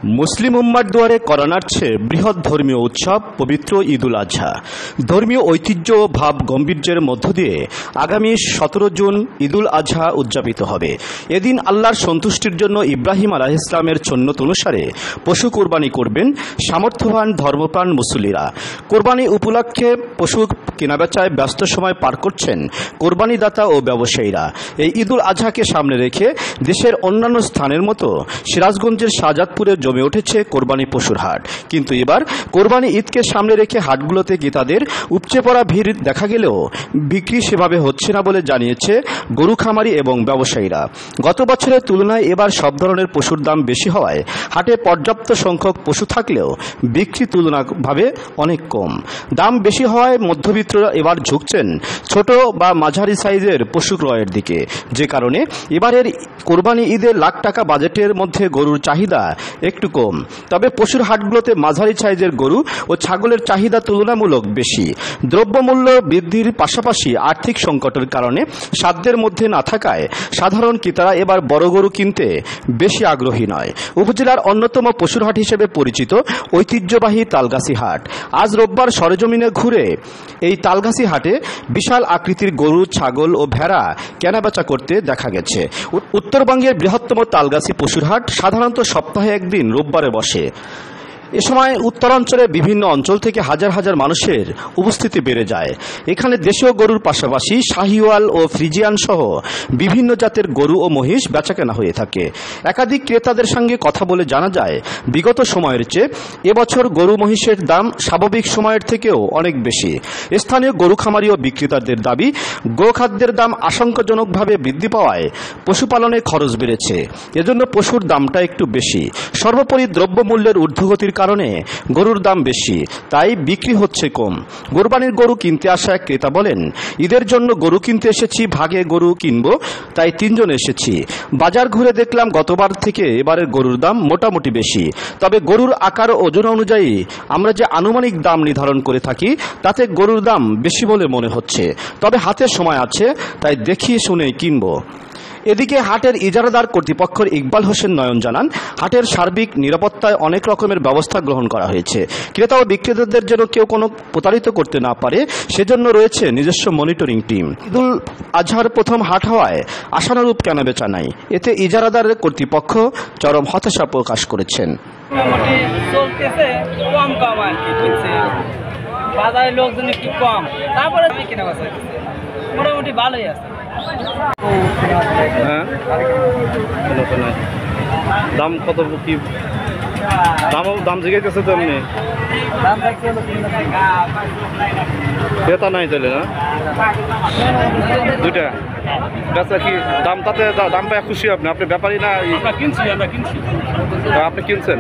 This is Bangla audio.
মুসলিম উম্মার দুয়ারে করা নাড়ছে বৃহৎ ধর্মীয় উৎসব পবিত্র ঈদুল আজহা। ধর্মীয় ঐতিহ্য ও ভাব গম্ভীর্যের মধ্য দিয়ে আগামী 17 জুন ঈদুল আজহা উদযাপিত হবে। এদিন আল্লাহর সন্তুষ্টির জন্য ইব্রাহিম আলাইহিস সালামের সুন্নত অনুসারে পশু কোরবানি করবেন সামর্থ্যবান ধর্মপ্রাণ মুসল্লিরা। কোরবানি উপলক্ষে পশু কেনাবেচায় ব্যস্ত সময় পার করছেন কোরবানিদাতা ও ব্যবসায়ীরা। এই ঈদুল আজহাকে সামনে রেখে দেশের অন্যান্য স্থানের মতো সিরাজগঞ্জের শাহজাদপুরে জমে উঠেছে কোরবানি পশুর হাট। কিন্তু এবার কোরবানি ঈদকে সামনে রেখে হাটগুলোতে ক্রেতাদের উপচে পড়া ভিড় দেখা গেলেও বিক্রি সেভাবে হচ্ছে না বলে জানিয়েছে গরু খামারি এবং ব্যবসায়ীরা। গত বছরের তুলনায় এবার সব ধরনের পশুর দাম বেশি হওয়ায় হাটে পর্যাপ্ত সংখ্যক পশু থাকলেও বিক্রি তুলনাভাবে অনেক কম। দাম বেশি হওয়ায় মধ্যবিত্তরা এবার ঝুঁকছেন ছোট বা মাঝারি সাইজের পশু ক্রয়ের দিকে, যে কারণে এবারের কোরবানি ঈদে লাখ টাকা বাজেটের মধ্যে গরুর চাহিদা একটু কম। তবে পশুর হাটগুলোতে মাঝারি সাইজের গরু ও ছাগলের চাহিদা তুলনামূলক বেশি। দ্রব্যমূল্য বৃদ্ধির পাশাপাশি আর্থিক সংকটের কারণে সাধ্যের মধ্যে না থাকায় সাধারণ ক্রেতারা এবার বড় গরু কিনতে বেশি আগ্রহী নয়। উপজেলার অন্যতম পশুর হাট হিসেবে পরিচিত ঐতিহ্যবাহী তালগাছি হাট আজ রোববার সরেজমিনে ঘুরে এই তালগাছি হাটে বিশাল আকৃতির গরু, ছাগল ও ভেড়া কেনাবেচা করতে দেখা গেছে। উত্তরবঙ্গের বৃহত্তম তালগাছি পশুর হাট সাধারণত সপ্তাহে একদিন রোববারে বসে। এ সময় উত্তরাঞ্চলের বিভিন্ন অঞ্চল থেকে হাজার হাজার মানুষের উপস্থিতি বেড়ে যায়। এখানে দেশীয় গরুর পাশাপাশি শাহিওয়াল ও ফ্রিজিয়ান সহ বিভিন্ন জাতের গরু ও মহিষ বেচাকেনা হয়ে থাকে। একাধিক ক্রেতাদের সঙ্গে কথা বলে জানা যায় বিগত সময়ের চেয়ে এবছর গরু মহিষের দাম স্বাভাবিক সময়ের থেকেও অনেক বেশি। স্থানীয় গরু খামারি ও বিক্রেতাদের দাবি, গোখাদ্যের দাম আশঙ্কাজনকভাবে বৃদ্ধি পাওয়ায় পশুপালনে খরচ বেড়েছে, এজন্য পশুর দামটা একটু বেশি। সর্বোপরি দ্রব্যমূল্যের ঊর্ধ্বগতির কারণে গরুর দাম বেশি, তাই বিক্রি হচ্ছে কম। কোরবানির গরু কিনতে আসা এক ক্রেতা বলেন, ঈদের জন্য গরু কিনতে এসেছি, ভাগে গরু কিনবো, তাই 3 জন এসেছি। বাজার ঘুরে দেখলাম গতবার থেকে এবারের গরুর দাম মোটামুটি বেশি। তবে গরুর আকার ও ওজন অনুযায়ী আমরা যে আনুমানিক দাম নির্ধারণ করে থাকি তাতে গরুর দাম বেশি বলে মনে হচ্ছে। তবে হাতে সময় আছে, তাই দেখিয়ে শুনেই কিনবো। এদিকে হাটের ইজারাদার কর্তৃপক্ষের ইকবাল হোসেন নয়ন জানান, হাটের সার্বিক নিরাপত্তায় অনেক রকমের ব্যবস্থা গ্রহণ করা হয়েছে। ক্রেতা ও বিক্রেতাদের যেন কেউ কোনো প্রতারিত করতে না পারে সেজন্য রয়েছে নিজস্ব মনিটরিং টিম। ঈদুল আজহার প্রথম হাট হওয়ায় আশানুরূপ কেনাবেচা নাই, এতে ইজারাদার কর্তৃপক্ষ চরম হতাশা প্রকাশ করেছেন। বাজারে লোকজন একটু কম, তারপরে কেনাবেচা মোটামুটি ভালোই আছে। হ্যাঁ, দাম কত কি দাম জিজ্ঞাসা তো এমনি ক্রেতা নাই তাহলে না দুইটা বেচা কি দাম, তাতে দাম পায় খুশি আপনি? আপনি ব্যাপারী না? আপনি কিনছেন?